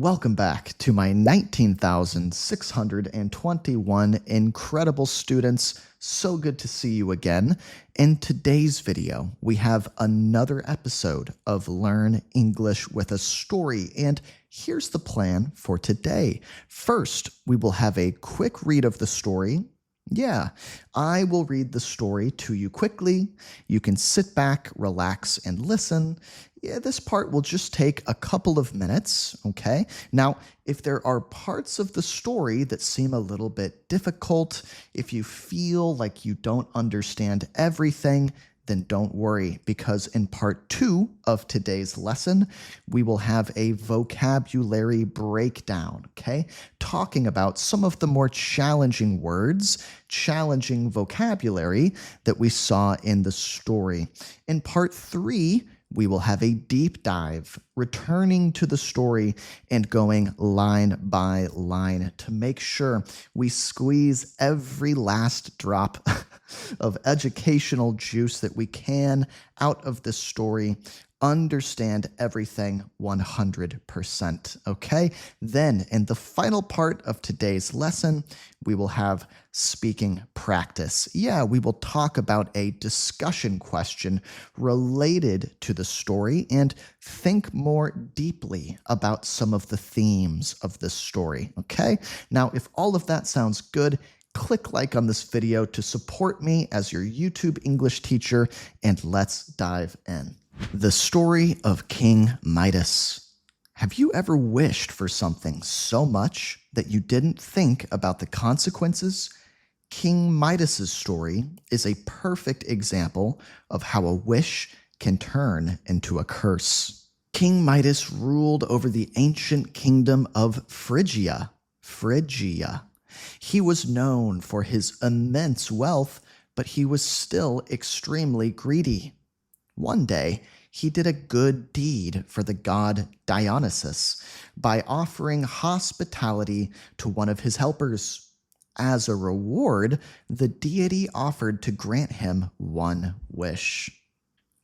Welcome back to my 19,621 incredible students. So good to see you again. In today's video, we have another episode of Learn English with a Story, and here's the plan for today. First, we will have a quick read of the story. Yeah, I will read the story to you quickly. You can sit back, relax, and listen. Yeah, this part will just take a couple of minutes, okay? Now, if there are parts of the story that seem a little bit difficult, if you feel like you don't understand everything, then don't worry, because in part 2 of today's lesson, we will have a vocabulary breakdown, okay? Talking about some of the more challenging words, challenging vocabulary that we saw in the story. In part 3, we will have a deep dive, returning to the story and going line by line to make sure we squeeze every last drop of educational juice that we can out of this story, understand everything 100%, okay? Then, in the final part of today's lesson, we will have speaking practice. Yeah, we will talk about a discussion question related to the story and think more deeply about some of the themes of this story, okay? Now, if all of that sounds good, click like on this video to support me as your YouTube English teacher, and let's dive in. The story of King Midas. Have you ever wished for something so much that you didn't think about the consequences? King Midas's story is a perfect example of how a wish can turn into a curse. King Midas ruled over the ancient kingdom of Phrygia. He was known for his immense wealth, but he was still extremely greedy. One day, he did a good deed for the god Dionysus by offering hospitality to one of his helpers. As a reward, the deity offered to grant him one wish.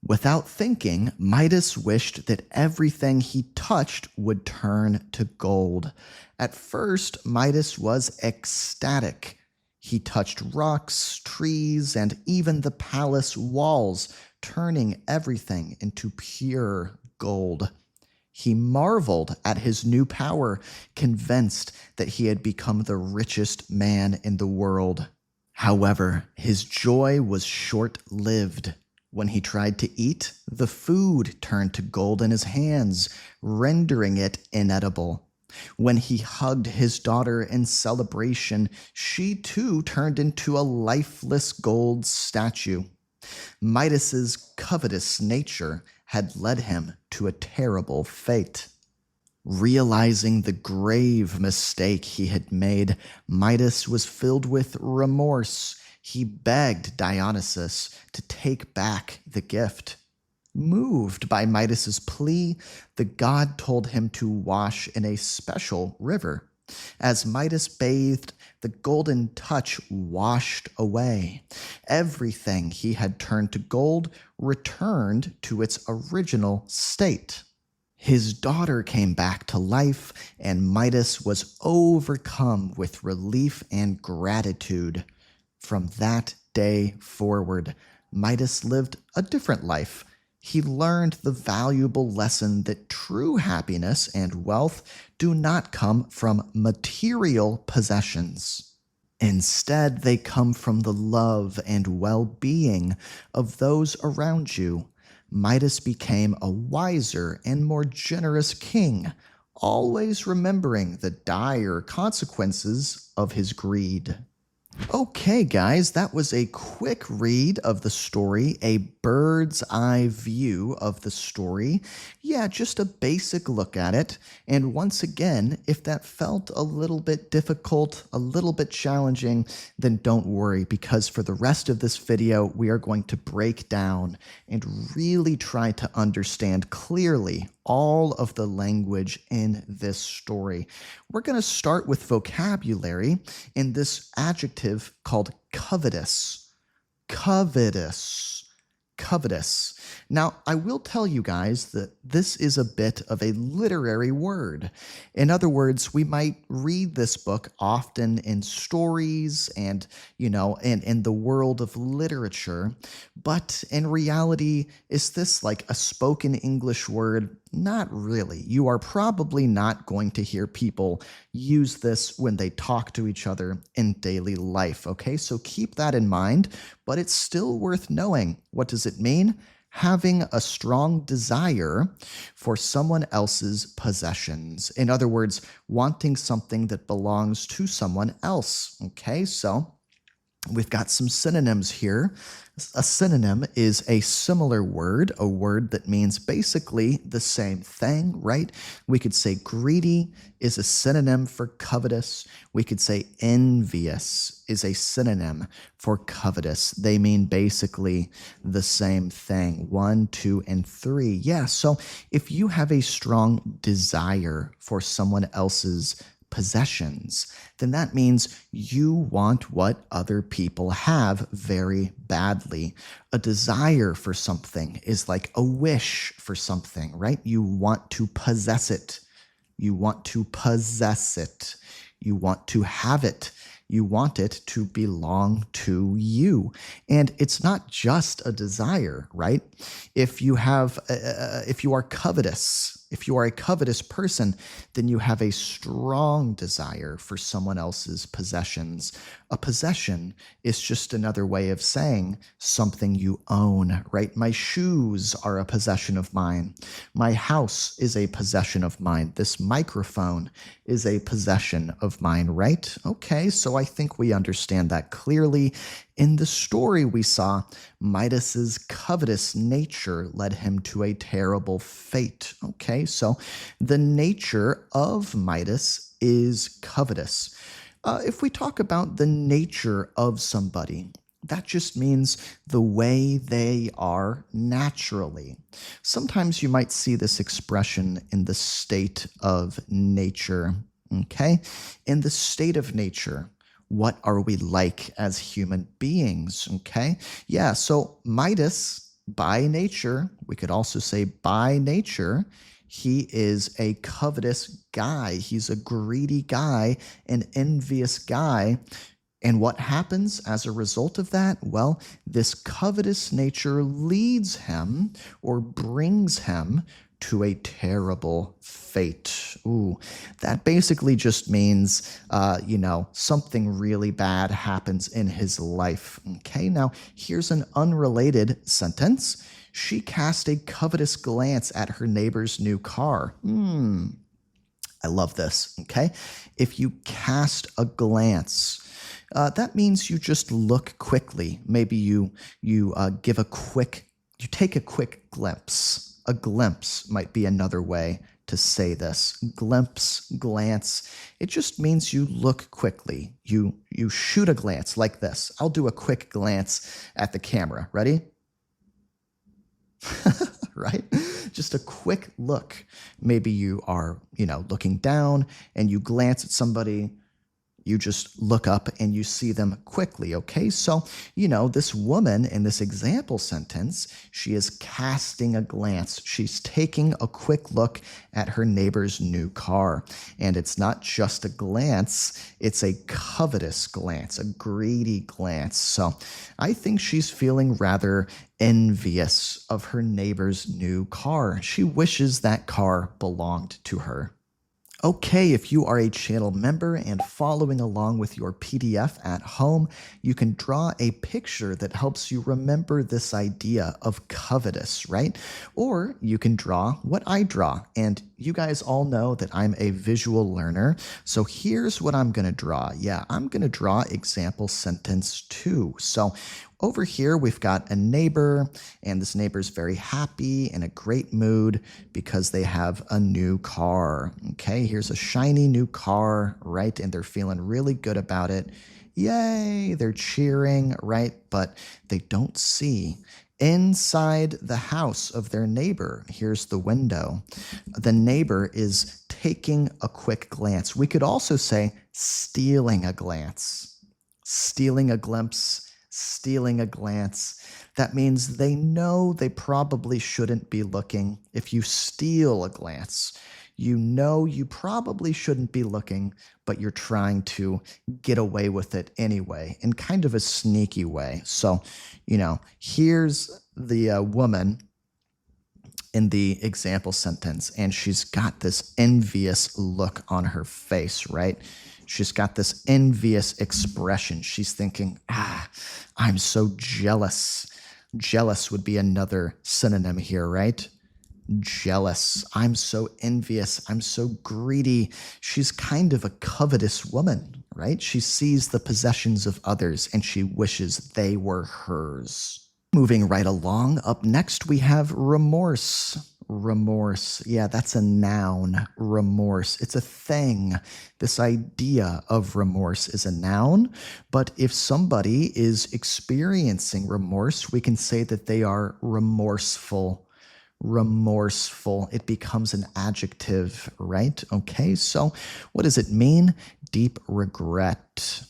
Without thinking, Midas wished that everything he touched would turn to gold. At first, Midas was ecstatic. He touched rocks, trees, and even the palace walls, turning everything into pure gold. He marveled at his new power, convinced that he had become the richest man in the world. However, his joy was short-lived. When he tried to eat, the food turned to gold in his hands, rendering it inedible. When he hugged his daughter in celebration, she too turned into a lifeless gold statue. Midas's covetous nature had led him to a terrible fate. Realizing the grave mistake he had made, Midas was filled with remorse. He begged Dionysus to take back the gift. Moved by Midas's plea, the god told him to wash in a special river. As Midas bathed, the golden touch washed away. Everything he had turned to gold returned to its original state. His daughter came back to life, and Midas was overcome with relief and gratitude. From that day forward, Midas lived a different life. He learned the valuable lesson that true happiness and wealth do not come from material possessions. Instead, they come from the love and well-being of those around you. Midas became a wiser and more generous king, always remembering the dire consequences of his greed. Okay, guys, that was a quick read of the story, a bird's eye view of the story. Yeah, just a basic look at it. And once again, if that felt a little bit difficult, a little bit challenging, then don't worry, because for the rest of this video, we are going to break down and really try to understand clearly all of the language in this story. We're going to start with vocabulary in this adjective called covetous. Covetous. Now, I will tell you guys that this is a bit of a literary word. In other words, we might read this book often in stories and, in the world of literature, but in reality, is this like a spoken English word? Not really. You are probably not going to hear people use this when they talk to each other in daily life, okay? So keep that in mind, but it's still worth knowing. What does it mean? Having a strong desire for someone else's possessions. In other words, wanting something that belongs to someone else, okay? So we've got some synonyms here. A synonym is a similar word, a word that means basically the same thing, right? We could say greedy is a synonym for covetous. We could say envious is a synonym for covetous. They mean basically the same thing. 1, 2, and 3. Yeah, so if you have a strong desire for someone else's possessions, then that means you want what other people have very badly. A desire for something is like a wish for something, right? You want to possess it. You want to possess it. You want to have it. You want it to belong to you. And it's not just a desire, right? If you are covetous, if you are a covetous person, then you have a strong desire for someone else's possessions. A possession is just another way of saying something you own, right? My shoes are a possession of mine. My house is a possession of mine. This microphone is a possession of mine, right? Okay, so I think we understand that clearly. In the story we saw, Midas's covetous nature led him to a terrible fate. Okay, so the nature of Midas is covetous. If we talk about the nature of somebody, that just means the way they are naturally. Sometimes you might see this expression in the state of nature. Okay, in the state of nature, what are we like as human beings? Okay. Yeah. So Midas, by nature, we could also say by nature, he is a covetous guy. He's a greedy guy, an envious guy. And what happens as a result of that? Well, this covetous nature leads him or brings him to a terrible fate. Ooh, that basically just means, something really bad happens in his life. Okay, now here's an unrelated sentence. She cast a covetous glance at her neighbor's new car. I love this, okay? If you cast a glance, that means you just look quickly. Maybe you take a quick glimpse. A glimpse might be another way to say this. Glimpse, glance. It just means you look quickly. You shoot a glance like this. I'll do a quick glance at the camera. Ready? Right? Just a quick look. Maybe you are, looking down and you glance at somebody. You just look up and you see them quickly, okay? So, this woman in this example sentence, she is casting a glance. She's taking a quick look at her neighbor's new car. And it's not just a glance, it's a covetous glance, a greedy glance. So I think she's feeling rather envious of her neighbor's new car. She wishes that car belonged to her. Okay, if you are a channel member and following along with your PDF at home, you can draw a picture that helps you remember this idea of covetous, right? Or you can draw what I draw. And you guys all know that I'm a visual learner. So here's what I'm going to draw. Yeah, I'm going to draw example sentence 2. So over here, we've got a neighbor, and this neighbor's very happy, in a great mood, because they have a new car. Okay, here's a shiny new car, right? And they're feeling really good about it. Yay, they're cheering, right? But they don't see inside the house of their neighbor. Here's the window. The neighbor is taking a quick glance. We could also say stealing a glance, stealing a glimpse. stealing a glance. That means they know they probably shouldn't be looking. If you steal a glance, you know you probably shouldn't be looking, but you're trying to get away with it anyway in kind of a sneaky way. So, here's the woman in the example sentence, and she's got this envious look on her face, right? She's got this envious expression. She's thinking, I'm so jealous. Jealous would be another synonym here, right? Jealous. I'm so envious. I'm so greedy. She's kind of a covetous woman, right? She sees the possessions of others and she wishes they were hers. Moving right along, up next we have remorse. Remorse. Yeah, that's a noun. Remorse. It's a thing. This idea of remorse is a noun, but if somebody is experiencing remorse, we can say that they are remorseful. Remorseful. It becomes an adjective, right? Okay, so what does it mean? Deep regret.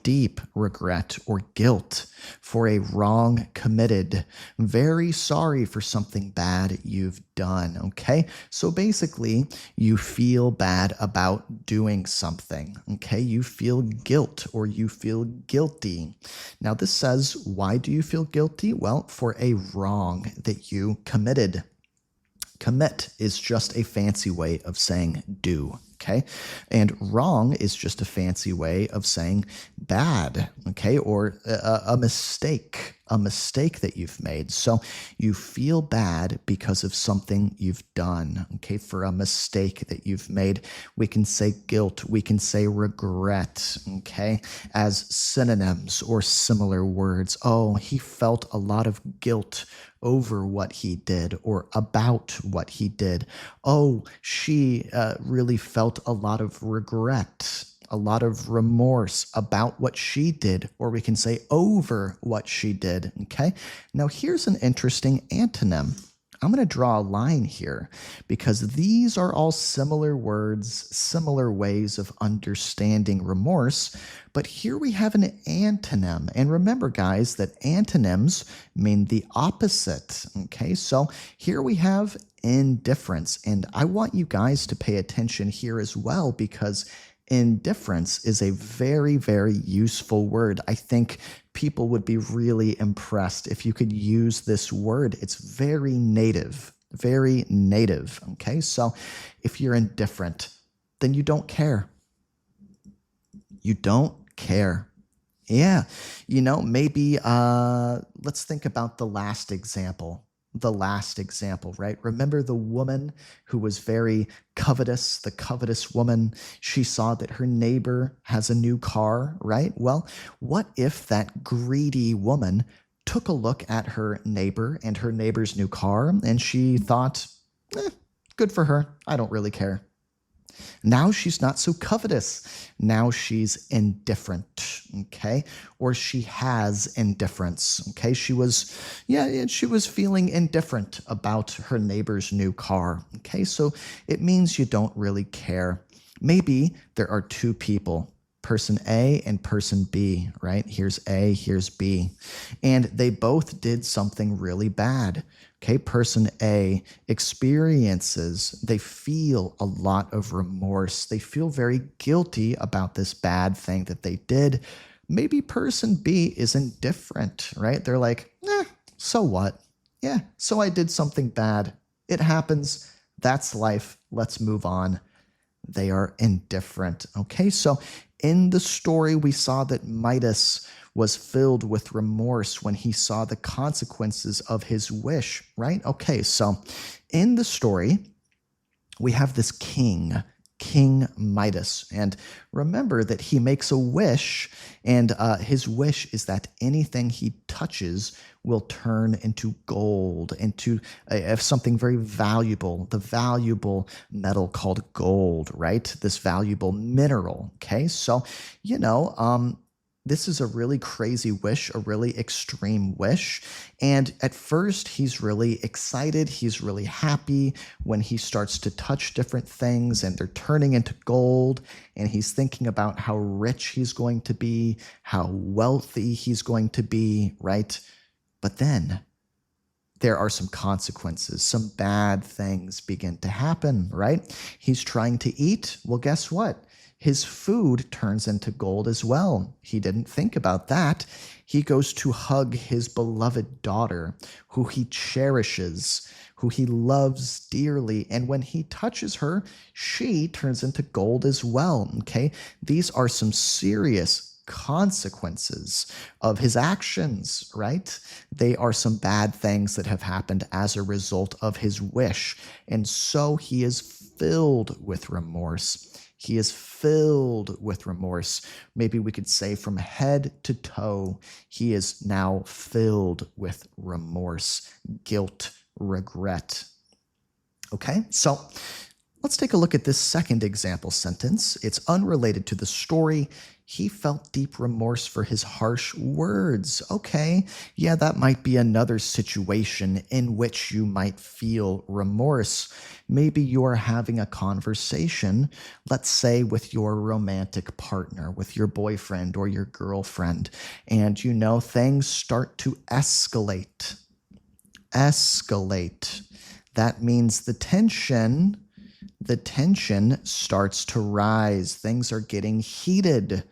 Deep regret or guilt for a wrong committed. Very sorry for something bad you've done, okay? So basically, you feel bad about doing something, okay? You feel guilt or you feel guilty. Now this says, why do you feel guilty? Well, for a wrong that you committed. Commit is just a fancy way of saying do, okay? And wrong is just a fancy way of saying bad, okay? Or a mistake that you've made. So you feel bad because of something you've done, okay? For a mistake that you've made, we can say guilt, we can say regret, okay? As synonyms or similar words. Oh, he felt a lot of guilt over what he did or about what he did. Oh, she really felt a lot of regret, a lot of remorse about what she did, or we can say over what she did, okay? Now here's an interesting antonym. I'm going to draw a line here because these are all similar words, similar ways of understanding remorse, but here we have an antonym. And remember, guys, that antonyms mean the opposite, okay? So here we have indifference, and I want you guys to pay attention here as well because indifference is a very, very useful word. I think people would be really impressed if you could use this word. It's very native, okay? So if you're indifferent, then you don't care. You don't care. Yeah, maybe let's think about the last example. Right? Remember the woman who was very covetous, the covetous woman? She saw that her neighbor has a new car, right? Well, what if that greedy woman took a look at her neighbor and her neighbor's new car and she thought, good for her, I don't really care. Now she's not so covetous. Now she's indifferent, okay? Or she has indifference, okay? She was feeling indifferent about her neighbor's new car, okay? So it means you don't really care. Maybe there are two people, person A and person B, right? Here's A, here's B. And they both did something really bad. Okay, person A they feel a lot of remorse. They feel very guilty about this bad thing that they did. Maybe person B is indifferent, right? They're like, so what? Yeah, so I did something bad. It happens. That's life. Let's move on. They are indifferent. Okay, so in the story, we saw that Midas was filled with remorse when he saw the consequences of his wish, right? Okay, so in the story, we have this king, King Midas. And remember that he makes a wish, and his wish is that anything he touches will turn into gold, into something very valuable, the valuable metal called gold, right? This valuable mineral, okay? So, This is a really crazy wish, a really extreme wish. And at first, he's really excited. He's really happy when he starts to touch different things and they're turning into gold. And he's thinking about how rich he's going to be, how wealthy he's going to be, right? But then there are some consequences. Some bad things begin to happen, right? He's trying to eat. Well, guess what? His food turns into gold as well. He didn't think about that. He goes to hug his beloved daughter, who he cherishes, who he loves dearly. And when he touches her, she turns into gold as well. Okay? These are some serious consequences of his actions, right? They are some bad things that have happened as a result of his wish. And so he is filled with remorse. He is filled with remorse. Maybe we could say from head to toe, he is now filled with remorse, guilt, regret. Okay, so let's take a look at this second example sentence. It's unrelated to the story. He felt deep remorse for his harsh words. Okay, yeah, that might be another situation in which you might feel remorse. Maybe you are having a conversation, let's say with your romantic partner, with your boyfriend or your girlfriend, and things start to escalate. Escalate. That means the tension starts to rise. Things are getting heated.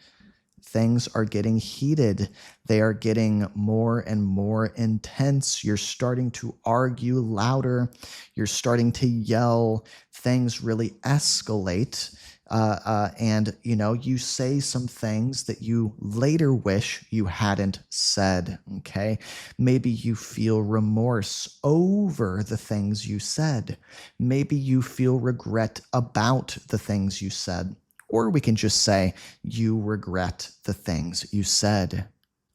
Things are getting heated. They are getting more and more intense. You're starting to argue louder. You're starting to yell. Things really escalate. And you say some things that you later wish you hadn't said, okay? Maybe you feel remorse over the things you said. Maybe you feel regret about the things you said. Or we can just say, you regret the things you said.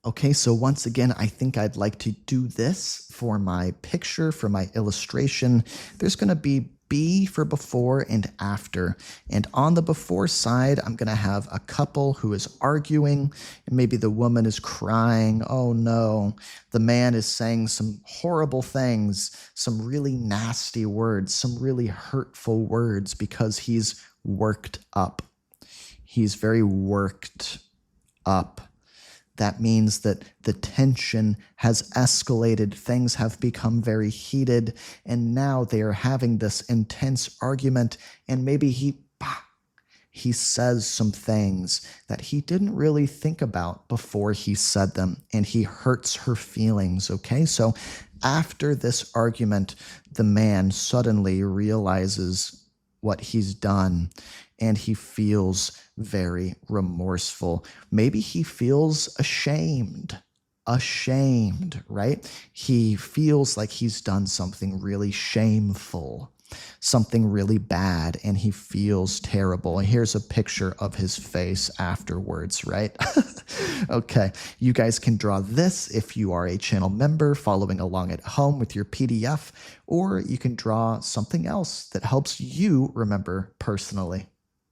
Okay, so once again, I think I'd like to do this for my picture, for my illustration. There's going to be be for before and after. And on the before side, I'm going to have a couple who is arguing, and maybe the woman is crying. Oh no. The man is saying some horrible things, some really nasty words, some really hurtful words because he's worked up. He's very worked up. That means that the tension has escalated, things have become very heated, and now they are having this intense argument, and maybe he says some things that he didn't really think about before he said them, and he hurts her feelings, okay? So after this argument, the man suddenly realizes what he's done, and he feels very remorseful. Maybe he feels ashamed, right? He feels like he's done something really shameful, something really bad, and he feels terrible. Here's a picture of his face afterwards, right? Okay, you guys can draw this if you are a channel member following along at home with your PDF, or you can draw something else that helps you remember personally.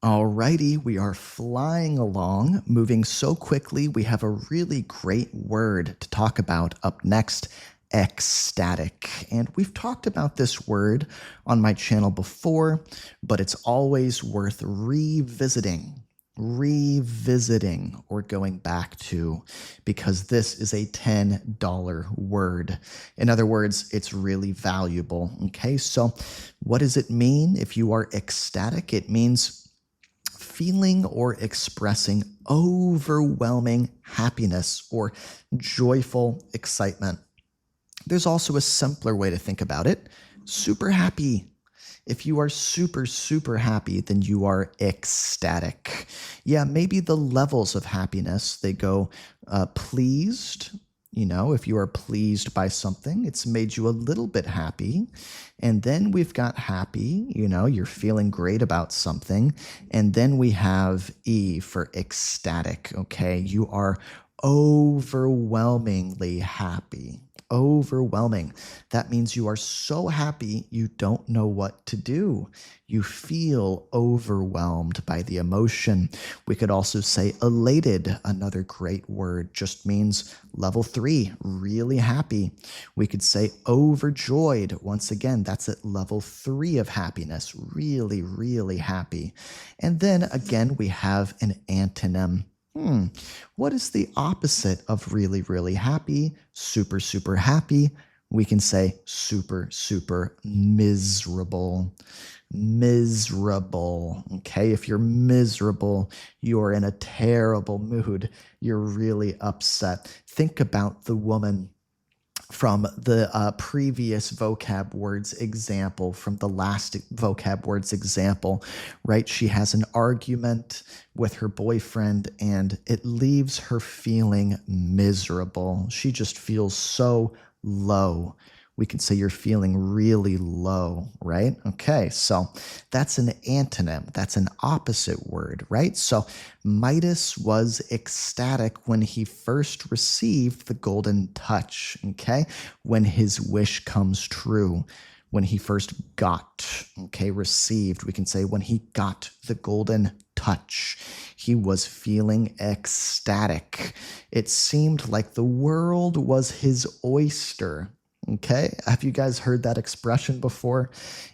Alrighty, we are flying along, moving so quickly. We have a really great word to talk about up next, ecstatic. And we've talked about this word on my channel before, but it's always worth revisiting or going back to, because this is a $10 word. In other words, it's really valuable. Okay, so what does it mean if you are ecstatic? It means feeling or expressing overwhelming happiness or joyful excitement. There's also a simpler way to think about it, super happy. If you are super, super happy, then you are ecstatic. Yeah, maybe the levels of happiness, they go pleased. If you are pleased by something, it's made you a little bit happy. And then we've got happy, you're feeling great about something. And then we have E for ecstatic, okay? You are overwhelmingly happy. overwhelming. That means you are so happy you don't know what to do. You feel overwhelmed by the emotion. We could also say elated, another great word, just means level 3, really happy. We could say overjoyed. Once again, that's at level 3 of happiness, really, really happy. And then again, we have an antonym. What is the opposite of really, really happy? Super, super happy. We can say super, super miserable. Miserable. Okay, if you're miserable, you're in a terrible mood. You're really upset. Think about the woman from the previous vocab words example, from the last vocab words example, right? She has an argument with her boyfriend and it leaves her feeling miserable. She just feels so low. We can say you're feeling really low, right? Okay, so that's an antonym. That's an opposite word, right? So Midas was ecstatic when he first received the golden touch, okay? When his wish comes true. When he first got, okay, received, we can say when he got the golden touch, he was feeling ecstatic. It seemed like the world was his oyster. Okay, have you guys heard that expression before?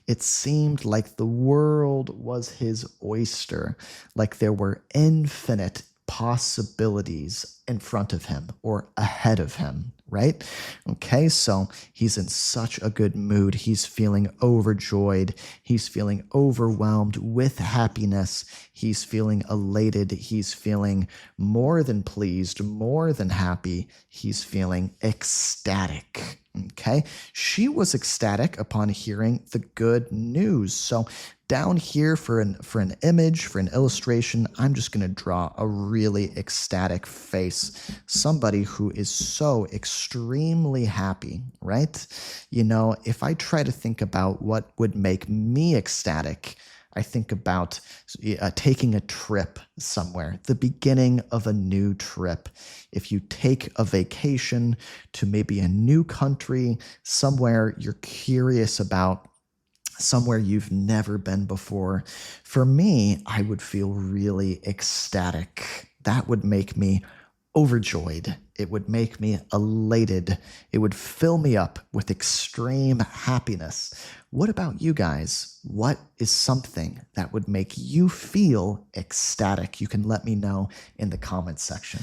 It seemed like the world was his oyster, like there were infinite possibilities in front of him or ahead of him, right? Okay, so he's in such a good mood. He's feeling overjoyed. He's feeling overwhelmed with happiness. He's feeling elated. He's feeling more than pleased, more than happy. He's feeling ecstatic. Okay, she was ecstatic upon hearing the good news. So down here for an image, for an illustration, I'm just going to draw a really ecstatic face. Somebody who is so extremely happy, right? You know, if I try to think about what would make me ecstatic, I think about taking a trip somewhere, the beginning of a new trip. If you take a vacation to maybe a new country, somewhere you're curious about, somewhere you've never been before, for me, I would feel really ecstatic. That would make me overjoyed. It would make me elated. It would fill me up with extreme happiness. What about you guys? What is something that would make you feel ecstatic? You can let me know in the comments section.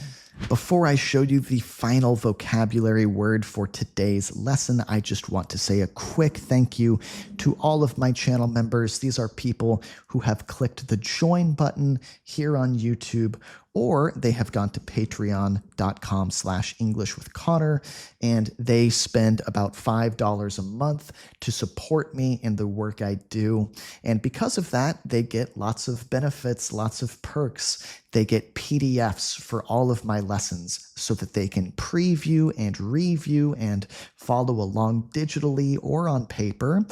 Before I show you the final vocabulary word for today's lesson, I just want to say a quick thank you to all of my channel members. These are people who have clicked the join button here on YouTube, or they have gone to patreon.com/EnglishWithConnor, and they spend about $5 a month to support me in the work I do. And because of that, they get lots of benefits, lots of perks. They get PDFs for all of my lessons so that they can preview and review and follow along digitally or on paper,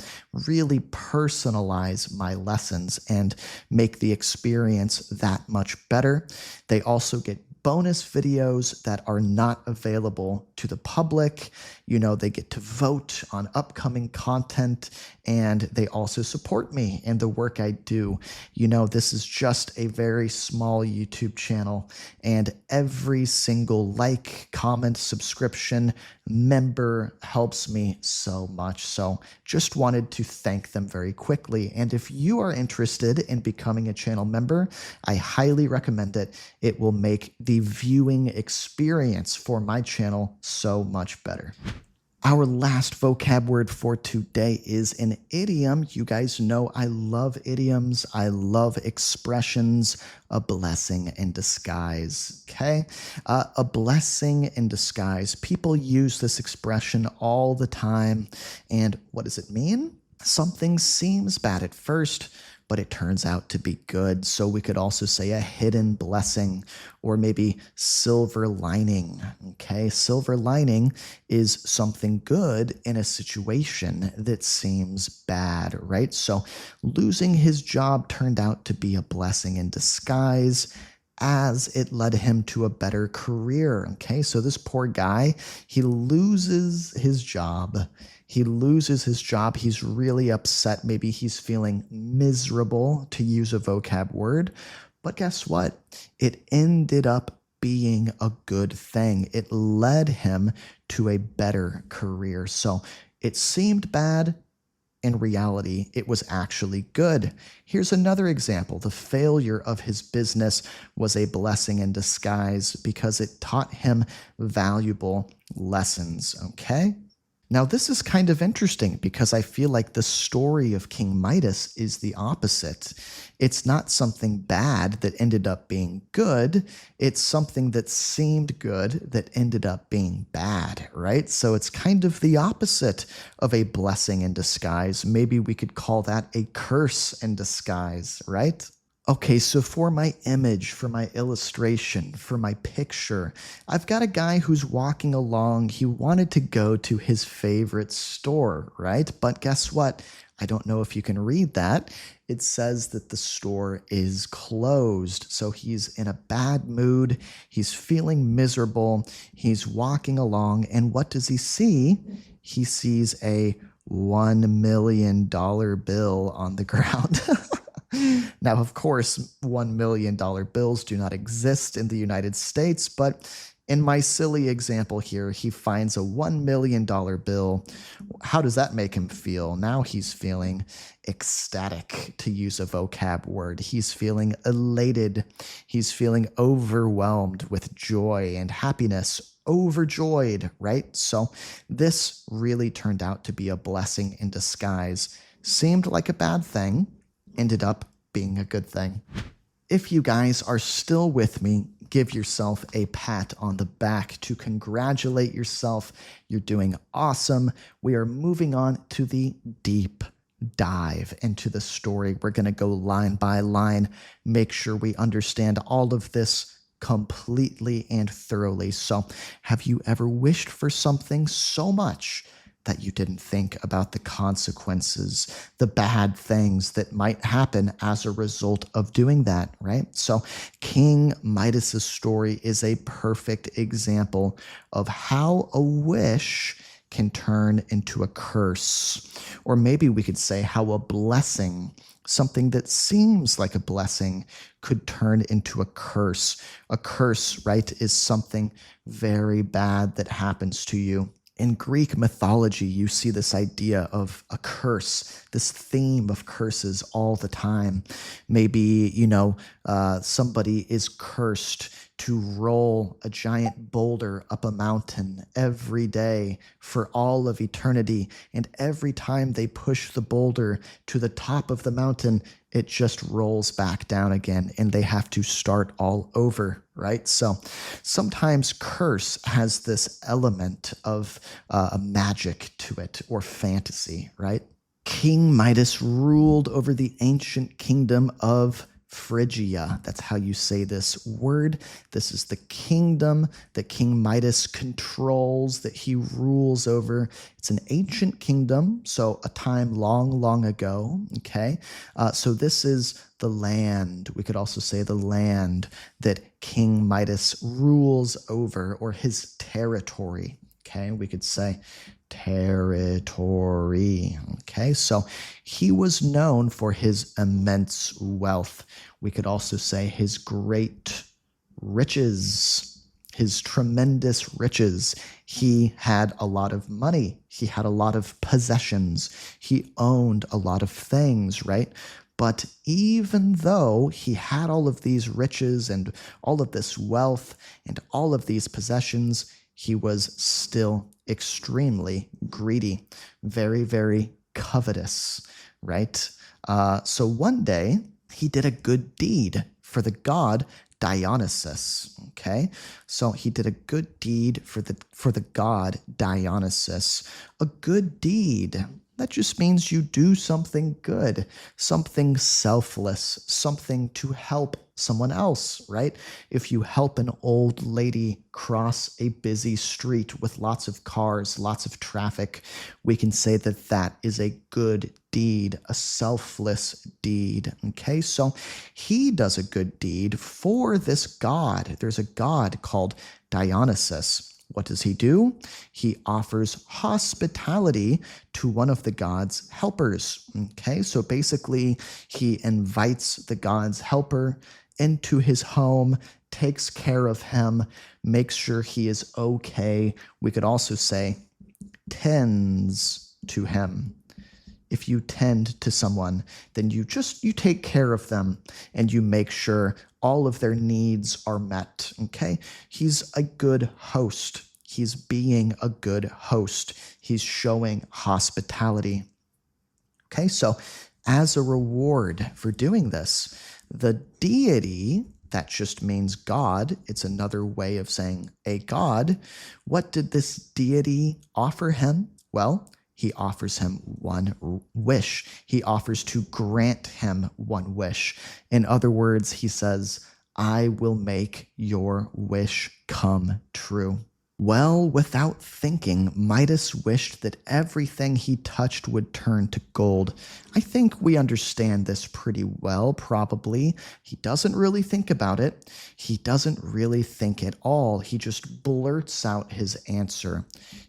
really personalize my lessons and make the experience that much better. They also get bonus videos that are not available to the public. You know, they get to vote on upcoming content, and they also support me in the work I do. You know, this is just a very small YouTube channel, and every single like, comment, subscription, member helps me so much. So just wanted to thank them very quickly. And if you are interested in becoming a channel member, I highly recommend it. It will make the viewing experience for my channel so much better. Our last vocab word for today is an idiom. You guys know I love idioms. I love expressions. A blessing in disguise, okay? A blessing in disguise. People use this expression all the time. And what does it mean? Something seems bad at first, but it turns out to be good. So we could also say a hidden blessing, or maybe silver lining, okay? Silver lining is something good in a situation that seems bad, right? So losing his job turned out to be a blessing in disguise. as it led him to a better career. Okay, so this poor guy, he loses his job. He loses his job. He's really upset. Maybe he's feeling miserable, to use a vocab word. But guess what? It ended up being a good thing. It led him to a better career. So it seemed bad. In reality, it was actually good. Here's another example. The failure of his business was a blessing in disguise because it taught him valuable lessons. Okay? Now, this is kind of interesting because I feel like the story of King Midas is the opposite. It's not something bad that ended up being good. It's something that seemed good that ended up being bad, right? So it's kind of the opposite of a blessing in disguise. Maybe we could call that a curse in disguise, right? Okay, so for my image, for my illustration, for my picture, I've got a guy who's walking along. He wanted to go to his favorite store, right? But guess what? I don't know if you can read that. It says that the store is closed. So he's in a bad mood. He's feeling miserable. He's walking along. And what does he see? He sees a $1 million bill on the ground. Now, of course, $1 million bills do not exist in the United States, but in my silly example here, he finds a $1 million bill. How does that make him feel? Now he's feeling ecstatic, to use a vocab word. He's feeling elated. He's feeling overwhelmed with joy and happiness. Overjoyed, right? So this really turned out to be a blessing in disguise. Seemed like a bad thing, ended up being a good thing. If you guys are still with me, give yourself a pat on the back to congratulate yourself. You're doing awesome. We are moving on to the deep dive into the story. We're going to go line by line, make sure we understand all of this completely and thoroughly. So, have you ever wished for something so much that you didn't think about the consequences, the bad things that might happen as a result of doing that, right? So King Midas's story is a perfect example of how a wish can turn into a curse. Or maybe we could say how a blessing, something that seems like a blessing, could turn into a curse. A curse, right, is something very bad that happens to you. In Greek mythology, you see this idea of a curse, this theme of curses all the time. Maybe, somebody is cursed to roll a giant boulder up a mountain every day for all of eternity. And every time they push the boulder to the top of the mountain, it just rolls back down again and they have to start all over, right? So sometimes curse has this element of a magic to it or fantasy, right? King Midas ruled over the ancient kingdom of Phrygia. That's how you say this word. This is the kingdom that King Midas controls, that he rules over. It's an ancient kingdom, so a time long, long ago, okay? So this is the land. We could also say the land that King Midas rules over, or his territory, okay? We could say territory. Okay, so he was known for his immense wealth. We could also say his great riches, his tremendous riches. He had a lot of money. He had a lot of possessions. He owned a lot of things, right? But even though he had all of these riches and all of this wealth and all of these possessions, he was still extremely greedy, very, very covetous, right? So one day he did a good deed for the god Dionysus, okay? So he did a good deed for the god Dionysus. A good deed. That just means you do something good, something selfless, something to help someone else, right? If you help an old lady cross a busy street with lots of cars, lots of traffic, we can say that that is a good deed, a selfless deed. Okay, so he does a good deed for this god. There's a god called Dionysus. What does he do? He offers hospitality to one of the god's helpers. Okay, so basically, he invites the god's helper into his home, takes care of him, makes sure he is okay. We could also say, tends to him. If you tend to someone, then you take care of them and you make sure all of their needs are met, okay? He's a good host. He's being a good host. He's showing hospitality. Okay, so as a reward for doing this, the deity, that just means God, it's another way of saying a god. What did this deity offer him? Well, he offers him one wish. He offers to grant him one wish. In other words, he says, I will make your wish come true. Well, without thinking, Midas wished that everything he touched would turn to gold. I think we understand this pretty well, probably. He doesn't really think about it. He doesn't really think at all. He just blurts out his answer.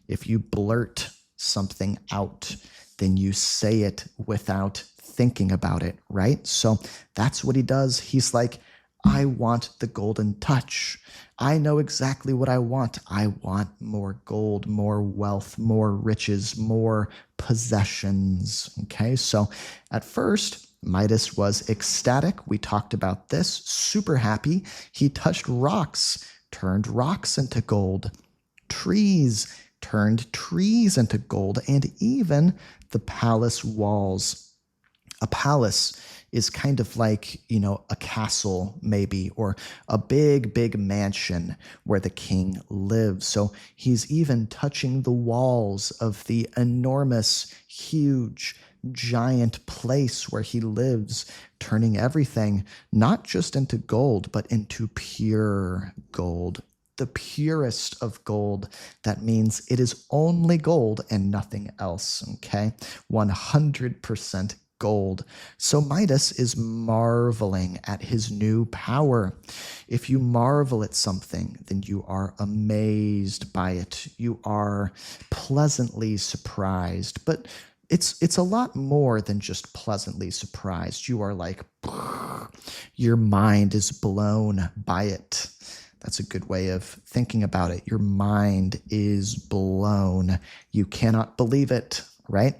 If you blurt something out, then you say it without thinking about it, right? So that's what he does. He's like, I want the golden touch. I know exactly what I want. I want more gold, more wealth, more riches, more possessions. Okay, so at first, Midas was ecstatic. We talked about this, super happy. He touched rocks, turned rocks into gold. Trees turned trees into gold, and even the palace walls. A palace is kind of like, a castle maybe, or a big, big mansion where the king lives. So he's even touching the walls of the enormous, huge, giant place where he lives, turning everything not just into gold, but into pure gold. The purest of gold. That means it is only gold and nothing else, okay? 100% gold. So Midas is marveling at his new power. If you marvel at something, then you are amazed by it. You are pleasantly surprised. But it's a lot more than just pleasantly surprised. You are like, your mind is blown by it. That's a good way of thinking about it. Your mind is blown. You cannot believe it, right?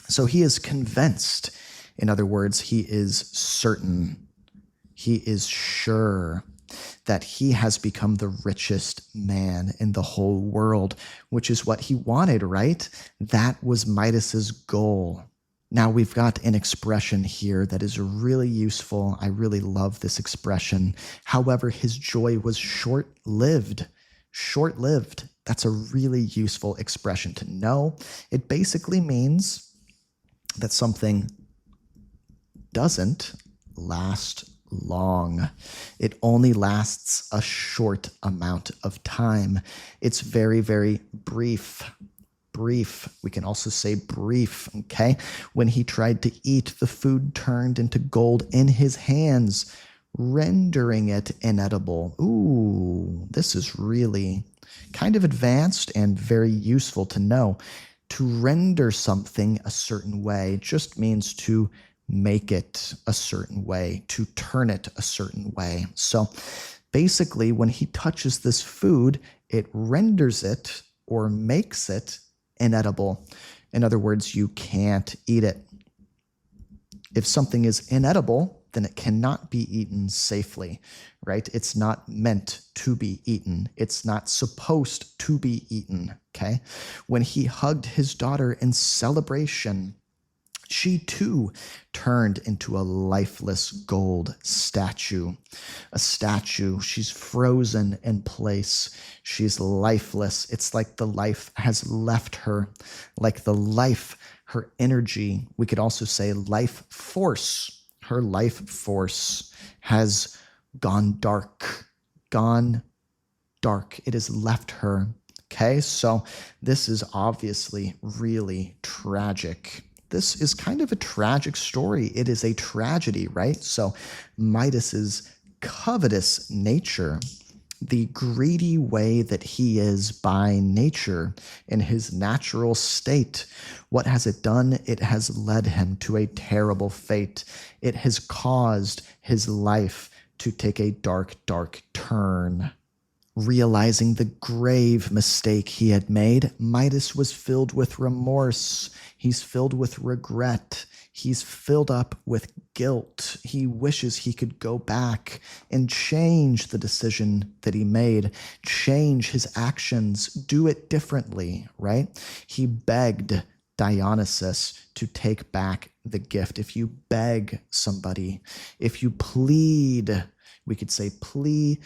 So he is convinced. In other words, he is certain. He is sure that he has become the richest man in the whole world, which is what he wanted, right? That was Midas's goal. Now we've got an expression here that is really useful. I really love this expression. However, his joy was short-lived. Short-lived. That's a really useful expression to know. It basically means that something doesn't last long. It only lasts a short amount of time. It's very, very brief. Brief. We can also say brief, okay? When he tried to eat, the food turned into gold in his hands, rendering it inedible. Ooh, this is really kind of advanced and very useful to know. To render something a certain way just means to make it a certain way, to turn it a certain way. So basically, when he touches this food, it renders it or makes it inedible. In other words, you can't eat it. If something is inedible, then it cannot be eaten safely, right? It's not meant to be eaten. It's not supposed to be eaten, okay? When he hugged his daughter in celebration, she too turned into a lifeless gold statue. A statue. She's frozen in place. She's lifeless. It's like the life has left her, like the life her energy, we could also say life force. Her life force has gone dark, gone dark. It has left her. Okay, so this is obviously really tragic. This is kind of a tragic story. It is a tragedy, right? So Midas's covetous nature, the greedy way that he is by nature in his natural state, what has it done? It has led him to a terrible fate. It has caused his life to take a dark, dark turn. Realizing the grave mistake he had made, Midas was filled with remorse. He's filled with regret. He's filled up with guilt. He wishes he could go back and change the decision that he made, change his actions, do it differently, right? He begged Dionysus to take back the gift. If you beg somebody, if you plead, we could say plea,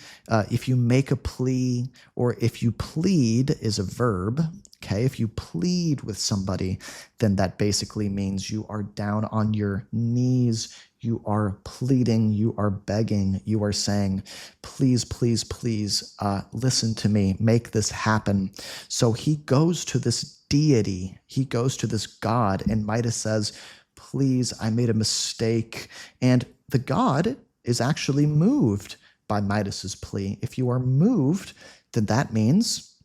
if you make a plea, or if you plead is a verb, okay? If you plead with somebody, then that basically means you are down on your knees, you are pleading, you are begging, you are saying, please, please, please, listen to me, make this happen. So he goes to this deity, he goes to this god, and Midas says, please, I made a mistake. And the god is actually moved by Midas's plea. If you are moved, then that means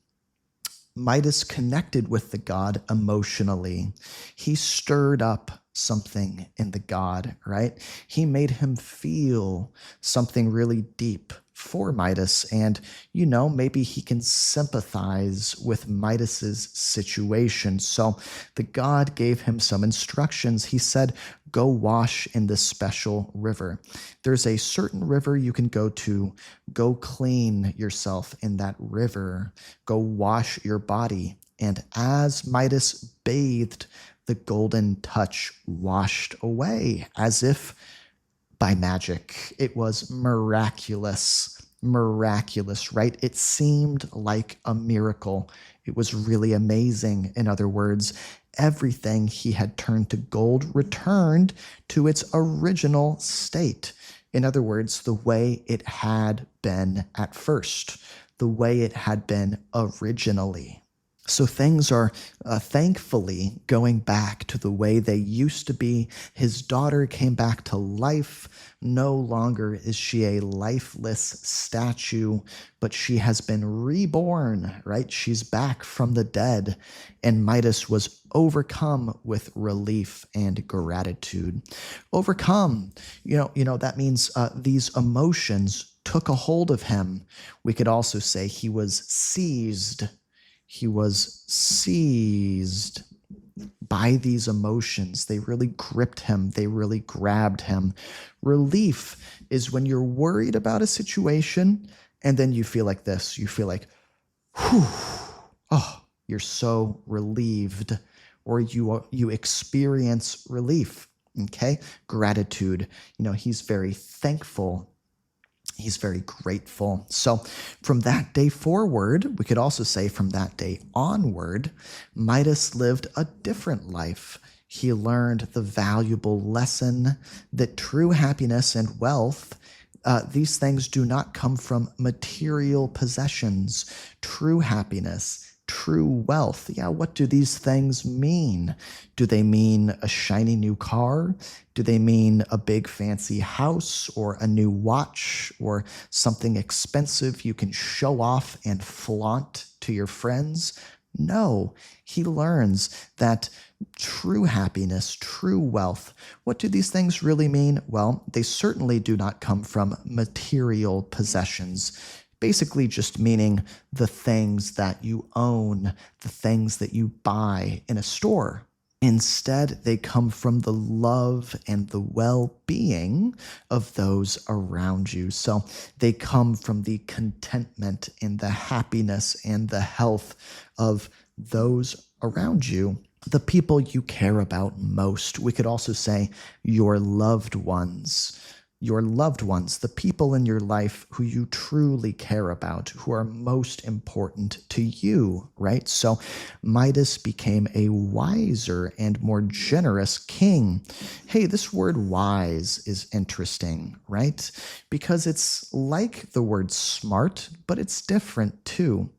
Midas connected with the god emotionally. He stirred up something in the god, right? He made him feel something really deep for Midas, and maybe he can sympathize with Midas's situation. So the god gave him some instructions. He said, go wash in this special river. There's a certain river you can go to. Go clean yourself in that river. Go wash your body. And as Midas bathed, the golden touch washed away as if by magic. It was miraculous, right? It seemed like a miracle. It was really amazing. In other words, everything he had turned to gold returned to its original state. In other words, the way it had been at first, the way it had been originally. So things are thankfully going back to the way they used to be. His daughter came back to life. No longer is she a lifeless statue, but she has been reborn, right? She's back from the dead. And Midas was overcome with relief and gratitude. Overcome, that means these emotions took a hold of him. We could also say he was seized. He was seized by these emotions. They really gripped him. They really grabbed him. Relief is when you're worried about a situation and then you feel like this. You feel like, whew, oh, you're so relieved, or you experience relief, okay? Gratitude. He's very thankful. He's very grateful. So from that day forward, we could also say from that day onward, Midas lived a different life. He learned the valuable lesson that true happiness and wealth, these things do not come from material possessions. True happiness, true wealth. Yeah, what do these things mean? Do they mean a shiny new car? Do they mean a big fancy house or a new watch or something expensive you can show off and flaunt to your friends? No, he learns that true happiness, true wealth, what do these things really mean? Well, they certainly do not come from material possessions. Basically just meaning the things that you own, the things that you buy in a store. Instead, they come from the love and the well-being of those around you. So they come from the contentment and the happiness and the health of those around you, the people you care about most. We could also say your loved ones. your loved ones, the people in your life who you truly care about, who are most important to you, right? So Midas became a wiser and more generous king. Hey, this word wise is interesting, right? Because it's like the word smart, but it's different too.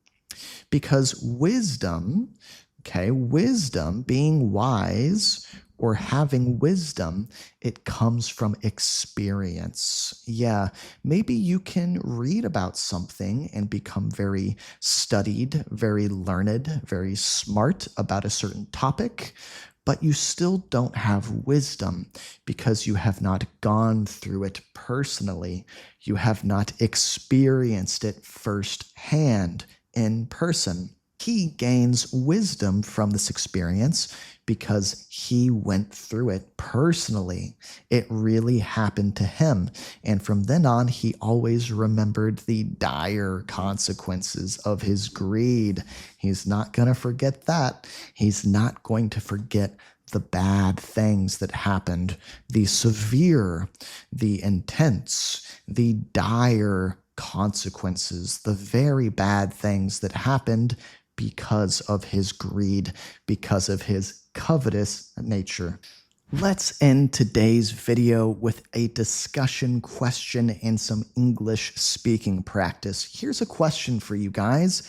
Because wisdom, okay, wisdom, being wise or having wisdom, it comes from experience. Yeah, maybe you can read about something and become very studied, very learned, very smart about a certain topic, but you still don't have wisdom because you have not gone through it personally. You have not experienced it firsthand in person. He gains wisdom from this experience because he went through it personally. It really happened to him. And from then on, he always remembered the dire consequences of his greed. He's not going to forget that. He's not going to forget the bad things that happened, the severe, the intense, the dire consequences, the very bad things that happened because of his greed, because of his covetous nature. Let's end today's video with a discussion question and some English speaking practice. Here's a question for you guys.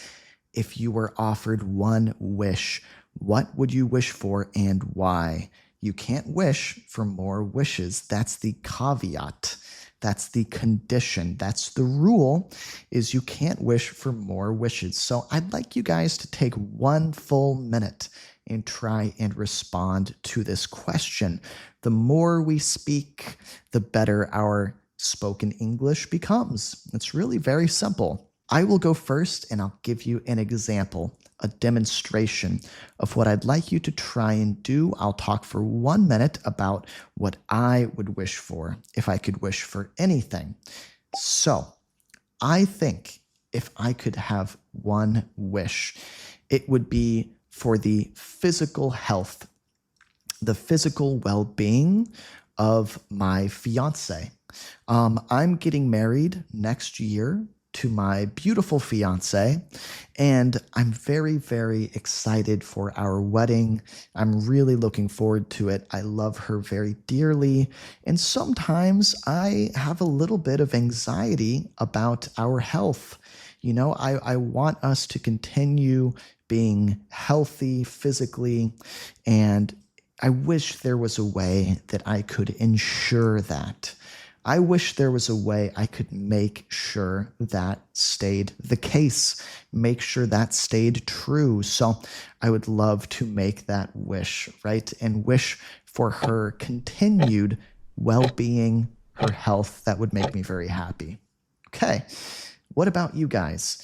If you were offered one wish, what would you wish for and why? You can't wish for more wishes. That's the caveat. That's the condition. That's the rule, is you can't wish for more wishes. So I'd like you guys to take 1 full minute and try and respond to this question. The more we speak, the better our spoken English becomes. It's really very simple. I will go first and I'll give you an example, a demonstration of what I'd like you to try and do. I'll talk for 1 minute about what I would wish for if I could wish for anything. So I think if I could have one wish, it would be for the physical health, the physical well-being of my fiance. I'm getting married next year to my beautiful fiance, and I'm very, very excited for our wedding. I'm really looking forward to it. I love her very dearly, and sometimes I have a little bit of anxiety about our health. You know, I want us to continue being healthy physically, and I wish there was a way that I could ensure that. I wish there was a way I could make sure that stayed the case, make sure that stayed true. So I would love to make that wish, right? And wish for her continued well-being, her health. That would make me very happy. Okay, what about you guys?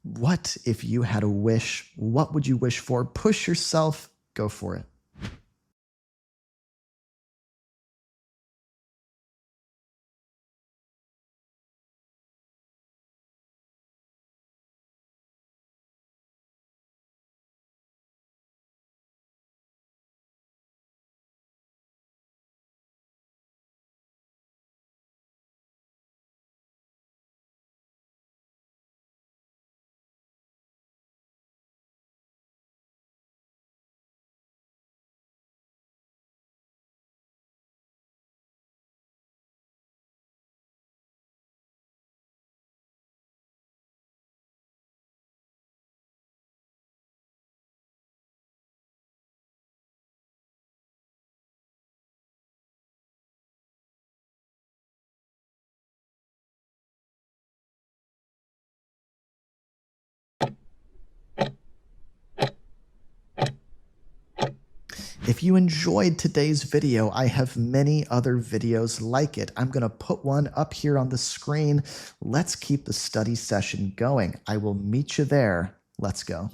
What if you had a wish? What would you wish for? Push yourself, go for it. If you enjoyed today's video, I have many other videos like it. I'm going to put one up here on the screen. Let's keep the study session going. I will meet you there. Let's go.